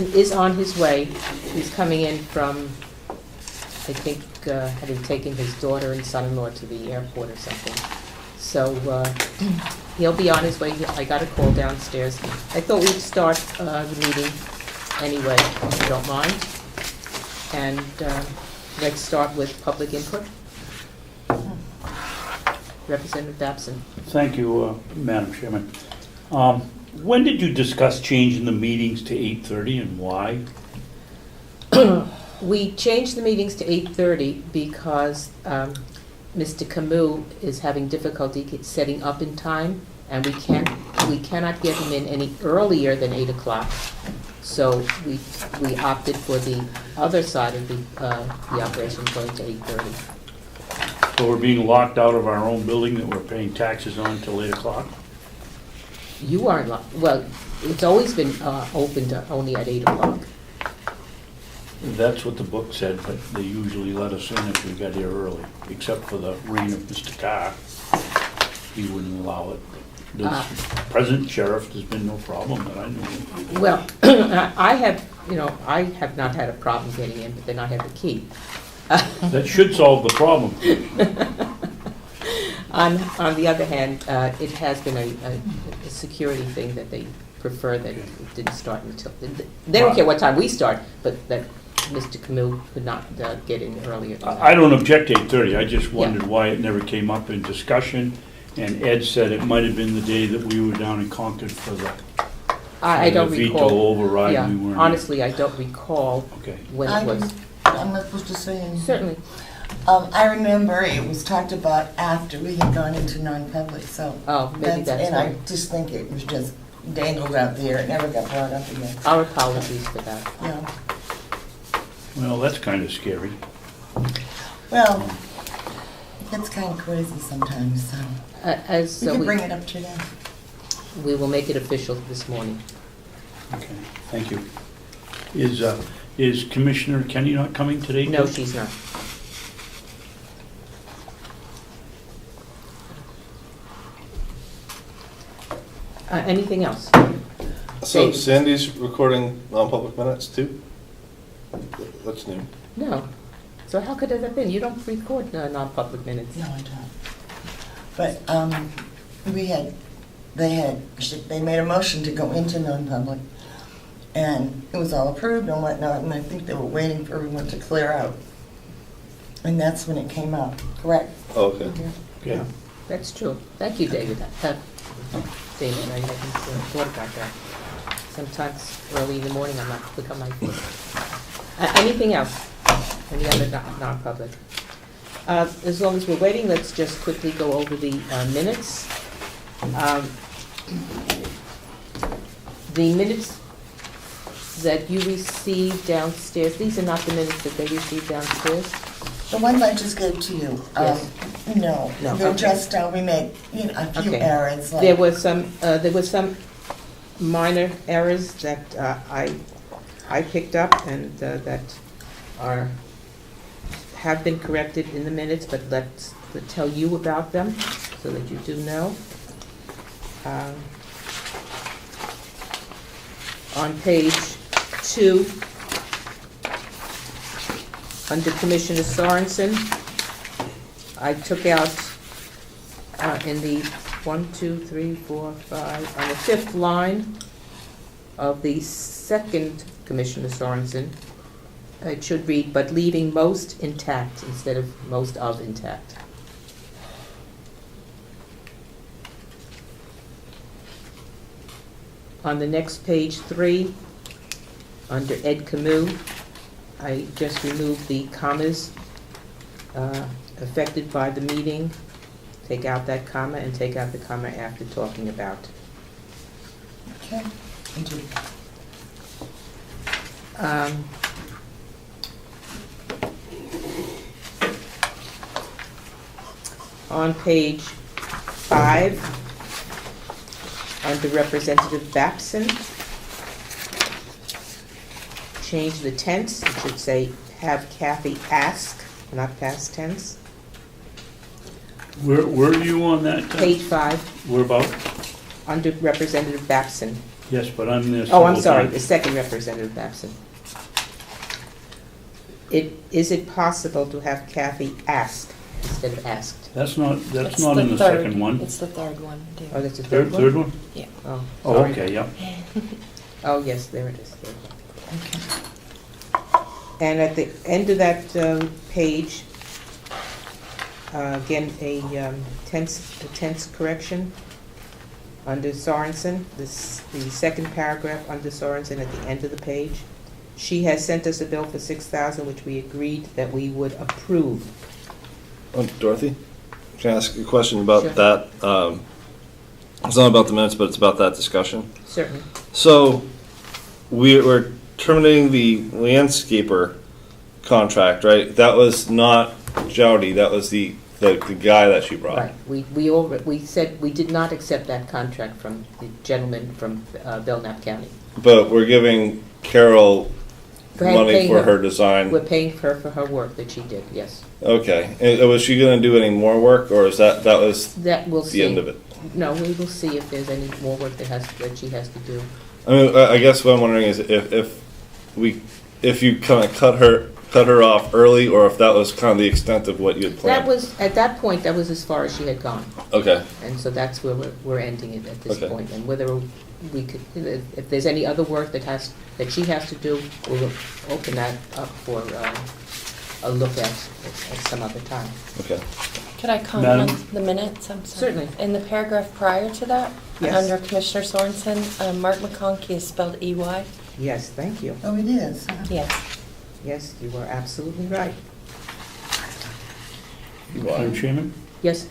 is on his way. He's coming in from, I think, having taken his daughter and son-in-law to the airport or something. So he'll be on his way. I got a call downstairs. I thought we'd start the meeting anyway, if you don't mind. And let's start with public input. Representative Babson. Thank you, Madam Chairman. When did you discuss changing the meetings to 8:30 and why? We changed the meetings to 8:30 because Mr. Camus is having difficulty setting up in time, and we cannot get him in any earlier than 8 o'clock. So we opted for the other side of the operation, going to 8:30. So we're being locked out of our own building that we're paying taxes on until 8 o'clock? You aren't well. It's always been open to only at 8 o'clock. That's what the book said, but they usually let us in if we got here early, except for the reign of Mr. Carr. He wouldn't allow it. The present sheriff, there's been no problem that I know of. Well, I have not had a problem getting in, but then I have the key. That should solve the problem. On the other hand, it has been a security thing that they prefer that it didn't start until, they don't care what time we start, but that Mr. Camus could not get in earlier than that. I don't object to 8:30, I just wondered why it never came up in discussion, and Ed said it might have been the day that we were down in Concord for the I don't recall. veto override. Yeah, we weren't. honestly, I don't recall Okay. when it was. I'm not supposed to say anything. Certainly. I remember it was talked about after we had gone into non-public, so. Oh, maybe that's and why. I just think it was just dangled out there. It never got brought up again. Our apologies for that. Yeah. Well, that's kind of scary. Well, it's kind of crazy sometimes, so. We can bring it up to them. We will make it official this morning. Okay, thank you. Is Commissioner Kenny not coming today? No, she's not. Anything else? So Dave? Sandy's recording non-public minutes too? That's new. No. So how could it have been? You don't record non-public minutes. No, I don't. But they made a motion to go into non-public, and it was all approved and whatnot, and I think they were waiting for everyone to clear out. And that's when it came up, correct? Oh, okay. Okay. That's true. Thank you, David. David, I hadn't thought about that. Sometimes early in the morning I'm not quick on my feet. Anything else? Any other non-public? As long as we're waiting, let's just quickly go over the minutes. The minutes that you received downstairs, these are not the minutes that they received downstairs? The ones I just gave to you, Yes. no, No, they're okay. just, we made, a few Okay. errors. Like, There was some minor errors that I picked up and that have been corrected in the minutes, but let's tell you about them so that you do know. On page 2, under Commissioner Sorensen, I took out in the 1, 2, 3, 4, 5, on the 5th line of the 2nd Commissioner Sorensen, it should read, but leaving most intact instead of most of intact. On the next page 3, under Ed Camus, I just removed the commas affected by the meeting. Take out that comma and take out the comma after talking about. Okay. Thank you. On page 5, under Representative Babson, change the tense. It should say, have Kathy ask, not past tense. Where are you on that? Page 5, Where about? under Representative Babson. Yes, but I'm there Oh, I'm several sorry, times. the second representative absent. Is it possible to have Kathy asked instead of asked? That's not It's in the third. second one. It's the third one, dear. Oh, that's the third Third one? one? Yeah. Oh, Oh, sorry. okay, yeah. Oh, yes, there it is. Third one. Okay. And at the end of that page, again, a tense correction under Sorensen, the second paragraph under Sorensen at the end of the page. She has sent us a bill for $6,000, which we agreed that we would approve. Dorothy, can I ask a question about Sure. that? It's not about the minutes, but it's about that discussion. Certainly. So, we're terminating the landscaper contract, right? That was not Jowdy, that was the guy that she brought. Right. We said we did not accept that contract from the gentleman from Belknap County. But we're giving Carol We're money paying for her design. We're paying her for her work that she did, yes. Okay, and was she gonna do any more work, or is that was That we'll see. the end of it? No, we will see if there's any more work that she has to do. I mean, I guess what I'm wondering is if you kind of cut her off early, or if that was kind of the extent of what you had planned. That was, at that point, that was as far as she had gone. Okay, And so that's where we're ending it at this Okay. point. And whether we could, if there's any other work that she has to do, we'll open that up for a look at some other time. okay. Could I comment Madam? on the minutes? I'm sorry. Certainly. In the paragraph prior to that, Yes. under Commissioner Sorensen, Mark McConkey is spelled E-Y. Yes, thank you. Oh, it is, huh? Yes. Yes, you are absolutely right. Madam Chairman, Yes,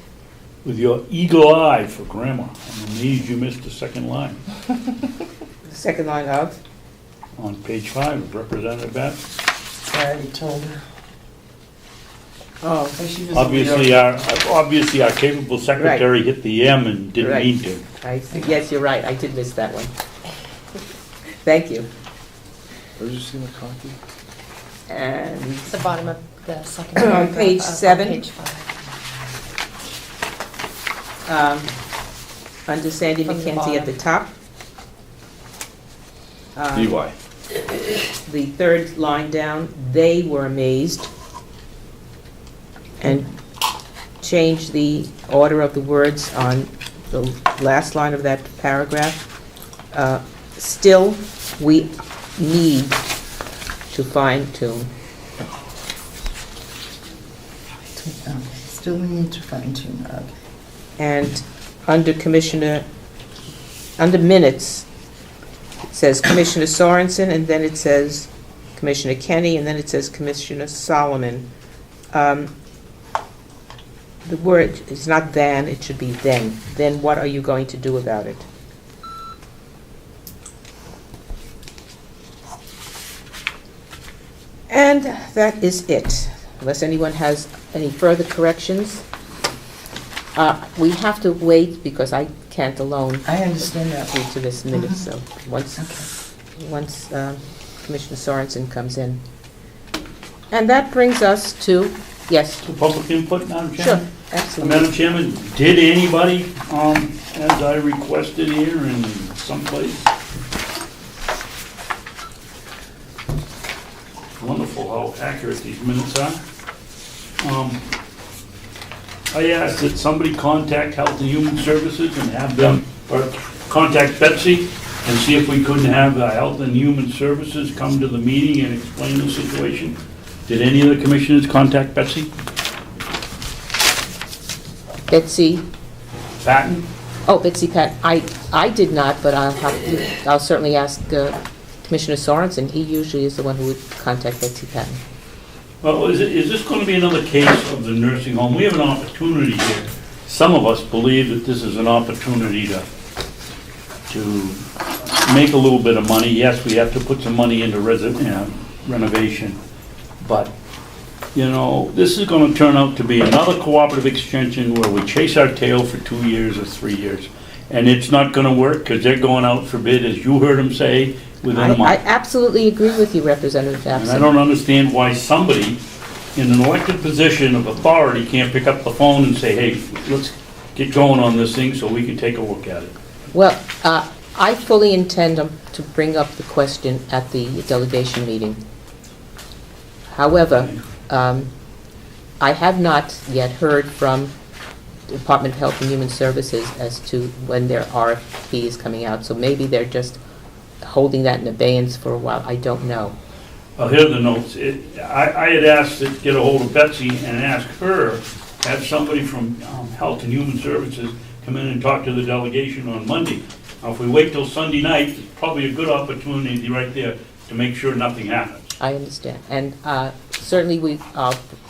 with your eagle eye for grammar, I'm amazed you missed the second line the second line of, on page 5 of Representative Batts. I already told her. oh, Obviously, our capable secretary hit the M and didn't Right. mean to. I see. Yes, you're right, I did miss that one. Thank you. Where did you see McConkey? And It's the bottom of the second On paragraph. page on 7. Page 5. under Sandy From the McKenzie at the bottom. top. EY. The third line down, they were amazed. And change the order of the words on the last line of that paragraph. Still, we need to fine tune. Okay, still we need to fine tune, okay. And under minutes, it says Commissioner Sorensen, and then it says Commissioner Kenny, and then it says Commissioner Solomon. The word is not then, it should be then. Then what are you going to do about it? And that is it, unless anyone has any further corrections. We have to wait because I can't alone I understand that. due to this minute, so once Okay. Commissioner Sorensen comes in. And that brings us to, yes, To public input, Madam sure, Chairman? absolutely. Madam Chairman, did anybody, as I requested here in someplace? Wonderful how accurate these minutes are. I asked that somebody contact Health and Human Services and have them, or contact Betsy and see if we couldn't have Health and Human Services come to the meeting and explain the situation. Did any of the commissioners contact Betsy Betsy, Patton? oh, Betsy Pat, I did not, but I'll certainly ask Commissioner Sorensen. He usually is the one who would contact Betsy Patton. Well, is this going to be another case of the nursing home? We have an opportunity here. Some of us believe that this is an opportunity to make a little bit of money. Yes, we have to put some money into renovation, but, you know, this is going to turn out to be another cooperative extension where we chase our tail for 2 years or 3 years. And it's not going to work because they're going out for bid, as you heard them say, within a I month. absolutely agree with you, Representative And I Abson. don't understand why somebody in an elected position of authority can't pick up the phone and say, hey, let's get going on this thing so we can take a look at it. Well, I fully intend to bring up the question at the delegation meeting. However, I have not yet heard from the Department of Health and Human Services as to when their RFP is coming out, so maybe they're just holding that in abeyance for a while. I don't know. Well, here are the notes. I had asked to get a hold of Betsy and ask her, have somebody from Health and Human Services come in and talk to the delegation on Monday. Now, if we wait till Sunday night, it's probably a good opportunity right there to make sure nothing happens. I understand. And certainly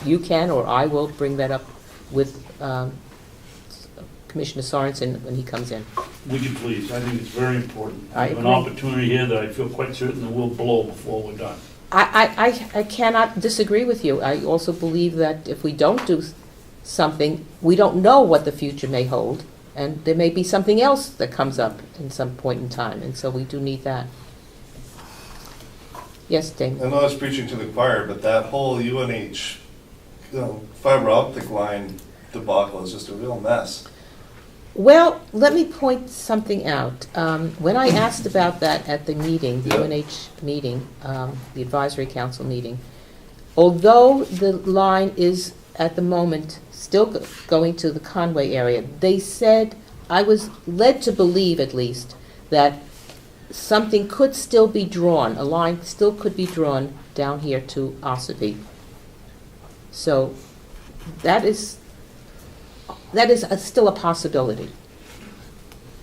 you can, or I will bring that up with Commissioner Sorensen when he comes in. Would you please? I think it's very important. I We have an agree. opportunity here that I feel quite certain that we'll blow before we're done. I cannot disagree with you. I also believe that if we don't do something, we don't know what the future may hold, and there may be something else that comes up in some point in time, and so we do need that. Yes, Dave? I know I was preaching to the choir, but that whole UNH fiber optic line debacle is just a real mess. Well, let me point something out. When I asked about that at the meeting, the Yeah. UNH meeting, the advisory council meeting, although the line is at the moment still going to the Conway area, they said, I was led to believe at least, that something could still be drawn, a line still could be drawn down here to Ossipee. So that is still a possibility.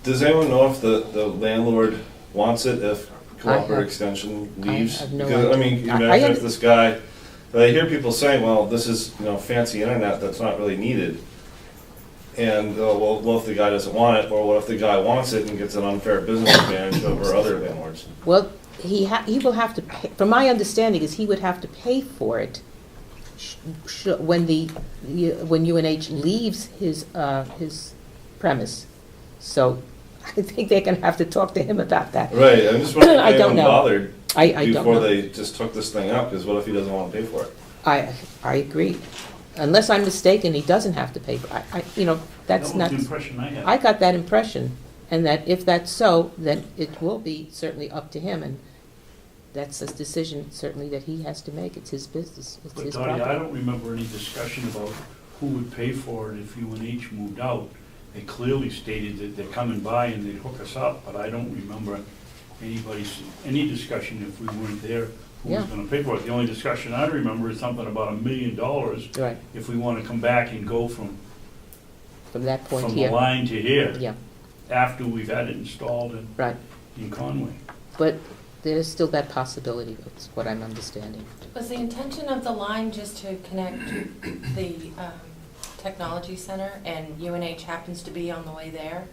Does anyone know if the landlord wants it if cooperative have- extension leaves? I have no Because, I mean, idea. imagine if this guy, I hear people saying, well, this is, fancy internet that's not really needed. And, well, what if the guy doesn't want it, or what if the guy wants it and gets an unfair business advantage over other landlords? Well, he will have to pay, from my understanding is he would have to pay for it when UNH leaves his premise. So I think they're going to have to talk to him about that. Right, I'm just wondering if I don't anyone know. bothered I don't before know. they just took this thing up, because what if he doesn't want to pay for it? I agree. Unless I'm mistaken, he doesn't have to pay for it. That's That not, was the impression I had. I got that impression. And that if that's so, then it will be certainly up to him. And that's a decision certainly that he has to make. It's his business. It's But his Dottie, I property. don't remember any discussion about who would pay for it if UNH moved out. They clearly stated that they're coming by and they'd hook us up, but I don't remember any discussion if we weren't there, who was Yeah. gonna pay for it. The only discussion I remember is something about $1 million Right, if we wanna come back and go from from that point the here. line to here, Yeah, after we've had it installed right. in Conway. But there's still that possibility, that's what I'm understanding. Was the intention of the line just to connect the technology center, and UNH happens to be on the way there?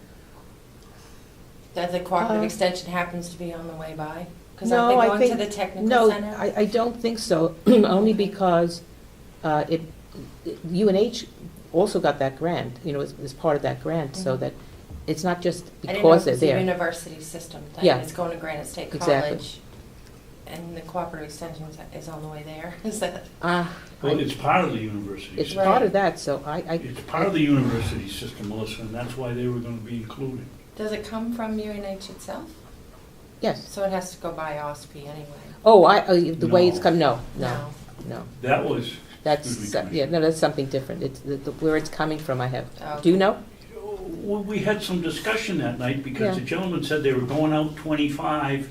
That the cooperative extension happens to be on the way by? Because No, aren't I they going to think- the technical No, center? I don't think so, only because UNH also got that grant, as part of that grant, so Mhm. that it's not just I didn't know because if they're it's a there. university system thing. Yeah. It's going to Granite State Exactly. College, and the cooperative extension is on the way there. Is that? Well, it's part of the university It's system. part of that, so I, It's part of the university system, Melissa, and that's why they were gonna be included. Does it come from UNH itself? yes. So it has to go by OSP anyway? Oh, the way it's No. come, no. That was, That's, Excuse me, yeah, no, that's something different. It's, where it's coming from, I have, Oh, do you know? well, we had some discussion that night because the Yeah. gentleman said they were going out 25.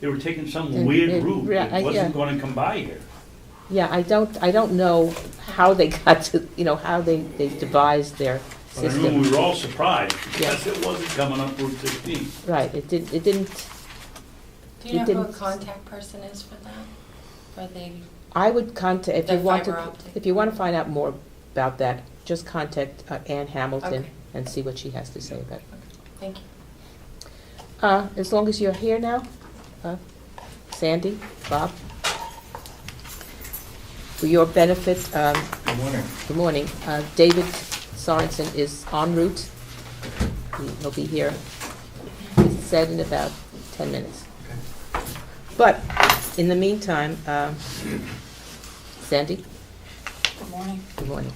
They were taking some And- weird and- route yeah, that yeah. wasn't gonna come by here. Yeah, I don't know how they got to, how they devised their But I remember system. we were all surprised Yeah. because it wasn't coming up Route 16. Right, it didn't, Do you know It who a didn't- contact person is for that? For the, I would contact, if The you want fiber to, optic. if you want to find out more about that, just contact Ann Hamilton Okay. and see what she has to say about it. thank you. As long as you're here now, Sandy, Bob, for your benefit, Good morning. good morning, David Sorensen is en route. He'll be here, he said, in about 10 minutes. But, in the meantime, Sandy? Good morning. Good morning.